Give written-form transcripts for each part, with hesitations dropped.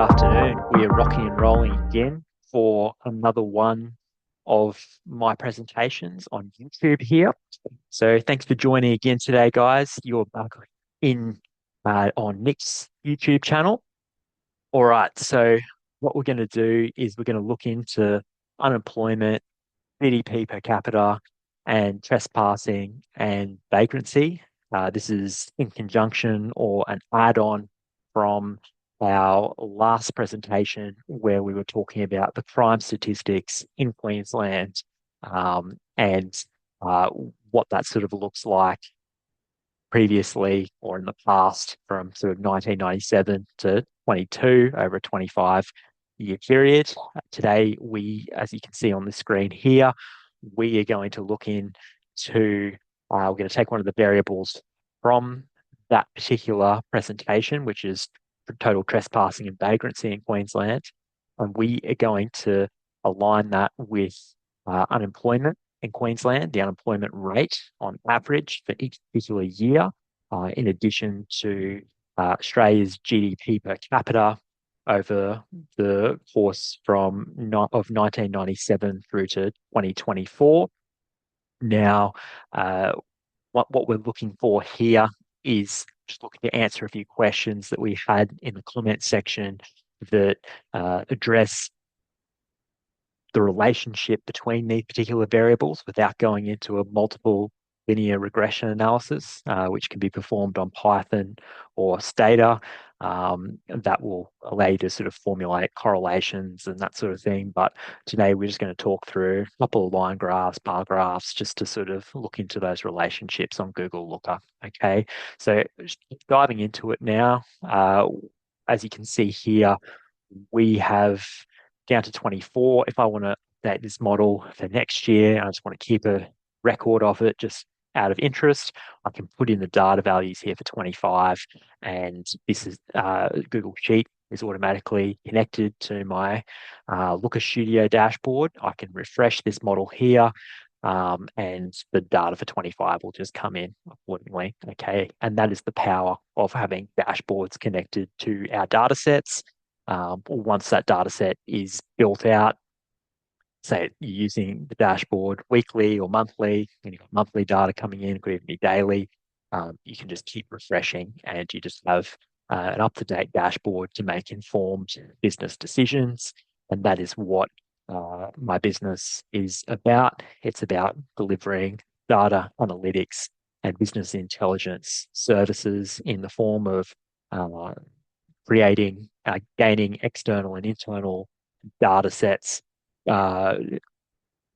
afternoon. We are rocking and rolling again for another one of my presentations on YouTube here. So thanks for joining again today, guys. You're back in on Nick's YouTube channel. All right. So what we're going to do is we're going to look into unemployment, GDP per capita, and trespassing and vagrancy. This is in conjunction or an add-on from our last presentation where we were talking about the crime statistics in Queensland, and uh, what that sort of looks like previously or in the past from sort of 1997 to 22 over a 25-year period. Today, as you can see on the screen here, we are going to look into, we're going to take one of the variables from that particular presentation, which is total trespassing and vagrancy in Queensland, and we are going to align that with unemployment in Queensland, the unemployment rate on average for each particular year, in addition to Australia's GDP per capita over the course of 1997 through to 2024. Now, what we're looking for here is just looking to answer a few questions that we had in the comment section that address the relationship between these particular variables without going into a multiple linear regression analysis, which can be performed on Python or Stata. That will allow you to sort of formulate correlations and that sort of thing. But today we're just going to talk through a couple of line graphs, bar graphs, just to sort of look into those relationships on Google Looker. Okay, so just diving into it now. As you can see here, we have down to 24. If I want to update this model for next year, I just want to keep a record of it just out of interest, I can put in the data values here for 25, and this is Google Sheet is automatically connected to my Looker Studio dashboard. I can refresh this model here, and the data for 25 will just come in accordingly. Okay, and that is the power of having dashboards connected to our data sets. Once that data set is built out, say you're using the dashboard weekly or monthly, and you've got monthly data coming in, it could even be daily, you can just keep refreshing and you just have an up-to-date dashboard to make informed business decisions. And that is what my business is about. It's about delivering data analytics and business intelligence services in the form of gaining external and internal data sets, uh,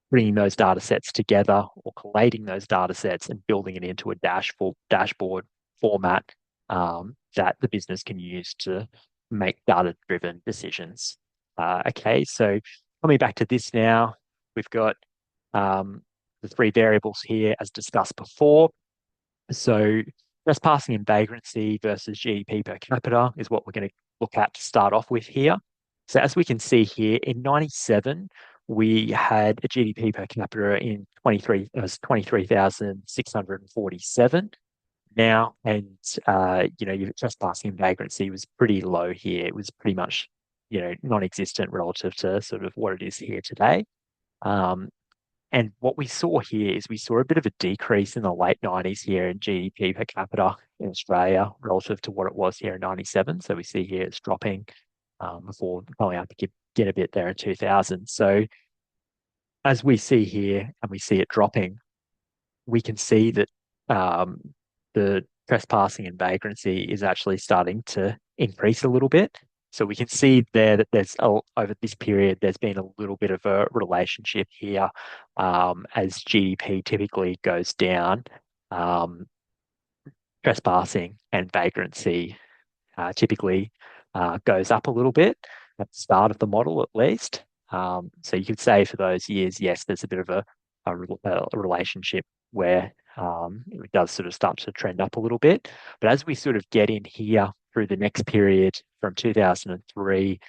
bringing those data sets together or collating those data sets and building it into a dashboard format, that the business can use to make data-driven decisions. Okay, so coming back to this now, we've got the three variables here as discussed before. So trespassing and vagrancy versus GDP per capita is what we're going to look at to start off with here. So as we can see here, in 97, we had a GDP per capita in 23,647 now, and your trespassing and vagrancy was pretty low here. It was pretty much, non-existent relative to sort of what it is here today. And what we saw here is we saw a bit of a decrease in the late 90s here in GDP per capita in Australia relative to what it was here in 97. So we see here it's dropping before going up to get a bit there in 2000. So as we see here and we see it dropping, we can see that the trespassing and vagrancy is actually starting to increase a little bit. So we can see there that over this period, there's been a little bit of a relationship here, as GDP typically goes down. Trespassing and vagrancy typically goes up a little bit at the start of the model, at least. So you could say for those years, yes, there's a bit of a relationship where it does sort of start to trend up a little bit. But as we sort of get in here through the next period from 2003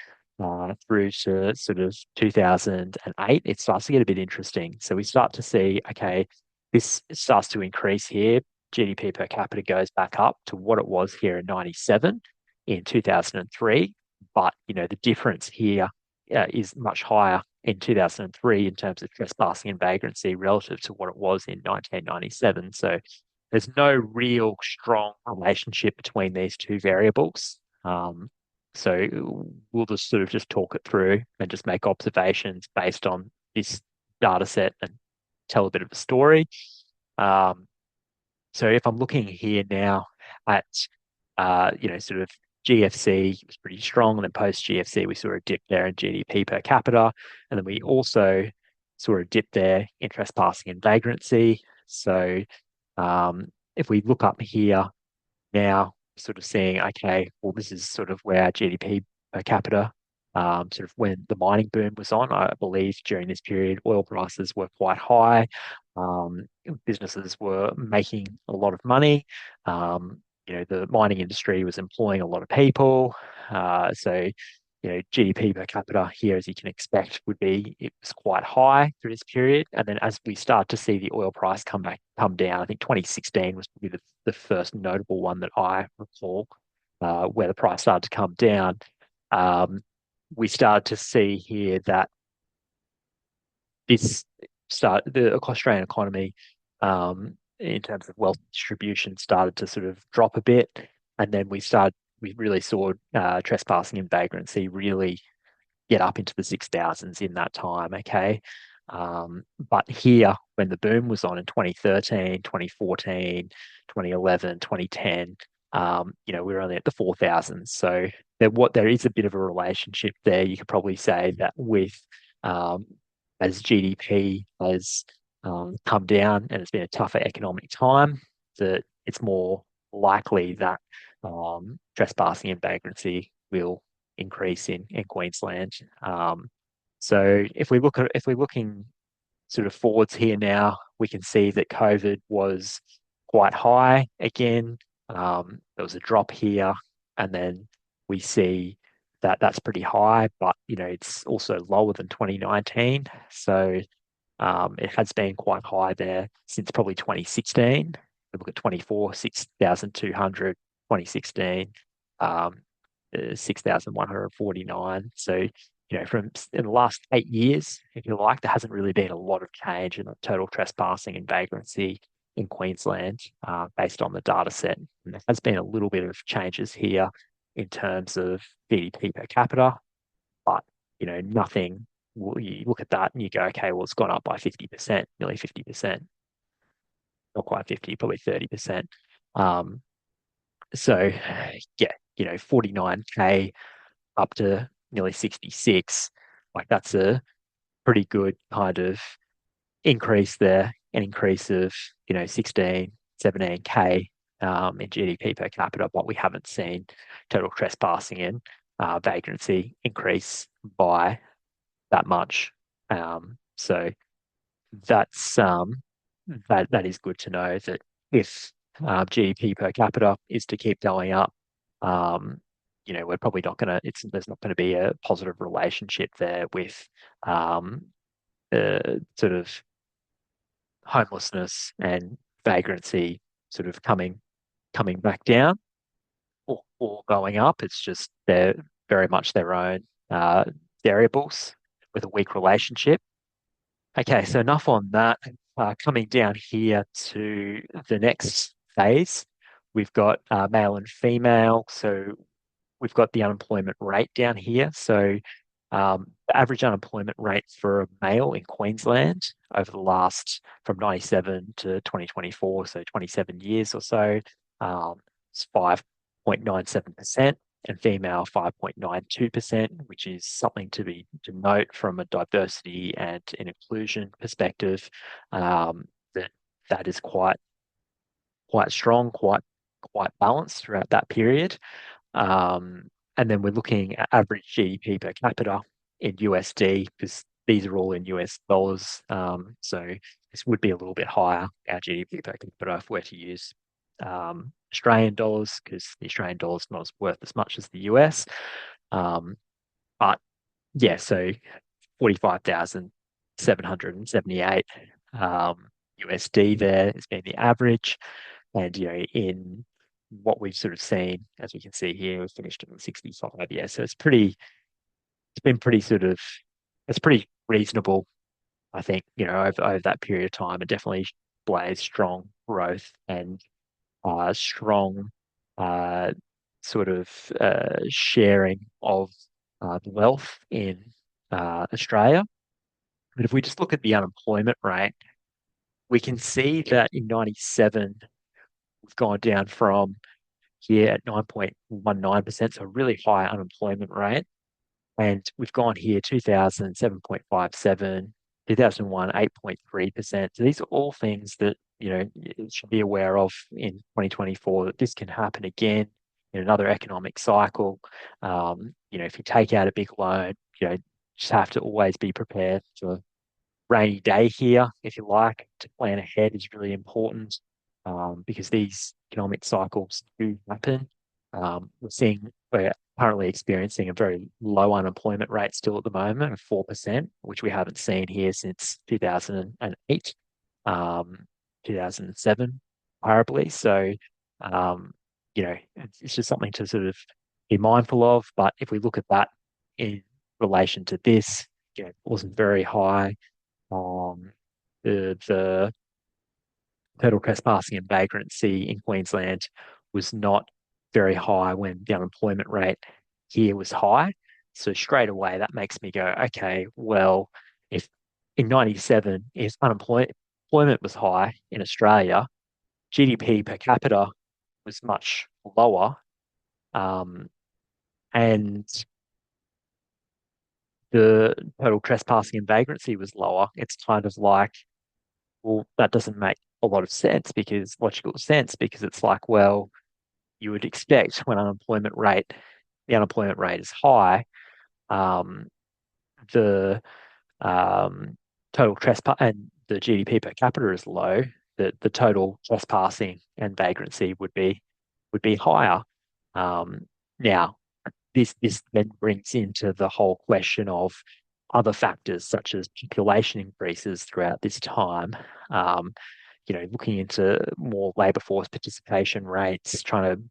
through to sort of 2008, it starts to get a bit interesting. So we start to see, okay, this starts to increase here. GDP per capita goes back up to what it was here in 97 in 2003. But the difference here is much higher in 2003 in terms of trespassing and vagrancy relative to what it was in 1997. So there's no real strong relationship between these two variables. So we'll just sort of just talk it through and just make observations based on this data set and tell a bit of a story. Um, so if I'm looking here now at, sort of GFC was pretty strong, and then post GFC we saw a dip there in GDP per capita, and then we also saw a dip there in trespassing and vagrancy. So if we look up here now, sort of seeing, okay, well, this is sort of where our GDP per capita, sort of when the mining boom was on, I believe during this period, oil prices were quite high. Um, Businesses were making a lot of money. The mining industry was employing a lot of people. So GDP per capita here, as you can expect, it was quite high through this period. And then as we start to see the oil price come down, I think 2016 was probably the first notable one that I recall, where the price started to come down. Um, we started to see here that the Australian economy, in terms of wealth distribution, started to sort of drop a bit. And then we really saw trespassing and vagrancy really get up into the 6,000s in that time. Okay. But here, when the boom was on in 2013, 2014, 2011, 2010, we were only at the 4,000s. So there is a bit of a relationship there. You could probably say that with um, as GDP has come down and it's been a tougher economic time, that it's more likely that trespassing and vagrancy will increase in Queensland. So if we're looking sort of forwards here now, we can see that COVID was quite high again. There was a drop here, and then we see that that's pretty high, but it's also lower than 2019. So it has been quite high there since probably 2016. We look at 24, 6,200, 2016, um, 6,149. So, from in the last 8 years, if you like, there hasn't really been a lot of change in the total trespassing and vagrancy in Queensland, based on the data set. And there has been a little bit of changes here in terms of GDP per capita, but nothing. Well, you look at that and you go, okay, well, it's gone up by 50%, nearly 50%, not quite 50, probably 30%. Um, so yeah, 49K up to nearly 66, like that's a pretty good kind of increase there, an increase of 16, 17K in GDP per capita, but we haven't seen total trespassing and vagrancy increase by that much. So that's that is good to know that if GDP per capita is to keep going up, um, we're probably not going to. There's not going to be a positive relationship there with um, sort of homelessness and vagrancy sort of coming back down or going up. It's just they're very much their own uh, variables with a weak relationship. Okay, so enough on that. Coming down here to the next phase, we've got male and female. So we've got the unemployment rate down here. So the average unemployment rate for a male in Queensland over the last from 97 to 2024, so 27 years or so, is 5.97%, and female 5.92%, which is something to note from a diversity and an inclusion perspective. That that is quite strong, quite balanced throughout that period. And then we're looking at average GDP per capita in USD, because these are all in US dollars. So this would be a little bit higher, our GDP per capita, if we're to use Australian dollars, because the Australian dollar is not as worth as much as the US. Um, but yeah, so 45,778 USD there has been the average. And in what we've sort of seen, as we can see here, we finished at 65. Yeah, so it's been pretty sort of, it's pretty reasonable, I think, over that period of time. It definitely displays strong growth and strong uh, sort of sharing of the wealth in Australia. But if we just look at the unemployment rate, we can see that in 97, we've gone down from here at 9.19%, so a really high unemployment rate. And we've gone here 2000, 7.57, 2001, 8.3%. So these are all things that, you should be aware of in 2024, that this can happen again in another economic cycle. If you take out a big loan, just have to always be prepared for rainy day here, if you like. To plan ahead is really important, because these economic cycles do happen. We're currently experiencing a very low unemployment rate still at the moment of 4%, which we haven't seen here since 2008, 2007, comparably. So, it's just something to sort of be mindful of. But if we look at that in relation to this, it wasn't very high. The total trespassing and vagrancy in Queensland was not very high when the unemployment rate here was high. So straight away, that makes me go, okay, well, if in 97, if employment was high in Australia, GDP per capita was much lower, um, and the total trespassing and vagrancy was lower. It's kind of like, well, that doesn't make a lot of sense, because logical sense, because it's like, well, you would expect when the unemployment rate is high, um, the total trespass and the GDP per capita is low, that the total trespassing and vagrancy would be higher. Now, this then brings into the whole question of other factors such as population increases throughout this time. Um, looking into more labour force participation rates, trying to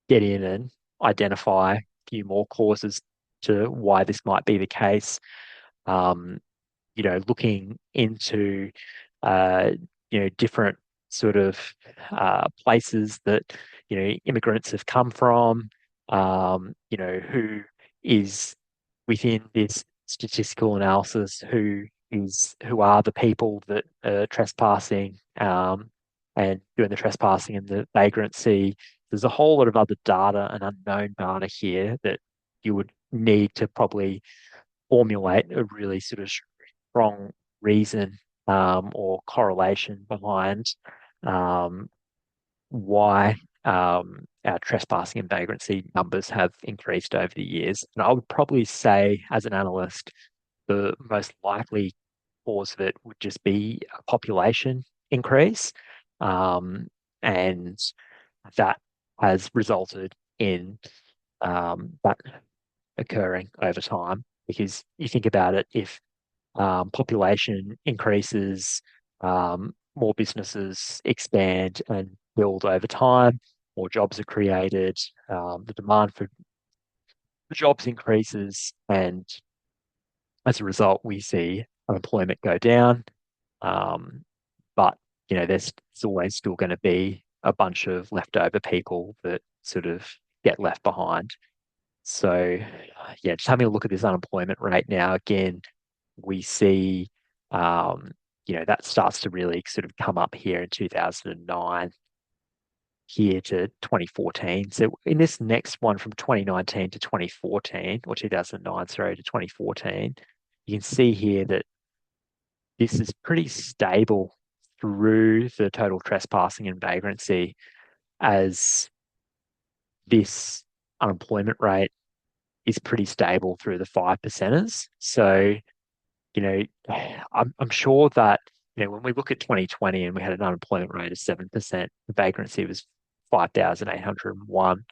get in and identify a few more causes to why this might be the case. Um, looking into uh, different sort of places that immigrants have come from. Who is within this statistical analysis, who are the people that are trespassing, and doing the trespassing and the vagrancy. There's a whole lot of other data and unknown data here that you would need to probably formulate a really sort of strong reason, or correlation behind, um, why our trespassing and vagrancy numbers have increased over the years. And I would probably say, as an analyst, the most likely cause of it would just be a population increase. And that has resulted in that occurring over time. Because you think about it, if population increases, more businesses expand and build over time, more jobs are created, the demand for the jobs increases, and as a result, we see unemployment go down. Um, but there's always still going to be a bunch of leftover people that sort of get left behind. So, yeah, just having a look at this unemployment rate now, again, we see, um, that starts to really sort of come up here in 2009, here to 2014. So in this next one from 2019 to 2014, or 2009, sorry, to 2014, you can see here that this is pretty stable through the total trespassing and vagrancy, as this unemployment rate is pretty stable through the 5%ers. So, you know, I'm sure that, when we look at 2020 and we had an unemployment rate of 7%, the vagrancy was 5,801.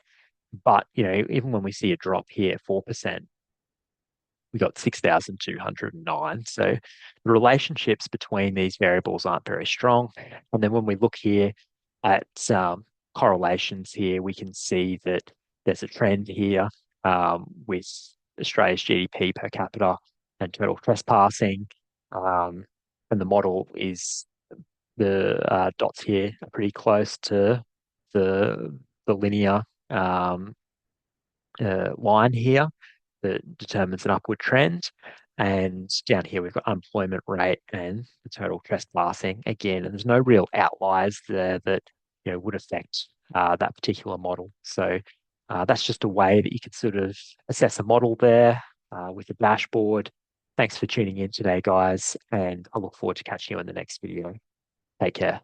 But, even when we see a drop here, 4%, we got 6,209. So the relationships between these variables aren't very strong. And then when we look here at correlations here, we can see that there's a trend here with Australia's GDP per capita and total trespassing. Um, and the model is the dots here are pretty close to the the linear line here that determines an upward trend. And down here, we've got unemployment rate and the total trespassing again. And there's no real outliers there that would affect that particular model. So that's just a way that you can sort of assess a model there with a dashboard. Thanks for tuning in today, guys, and I look forward to catching you in the next video. Take care.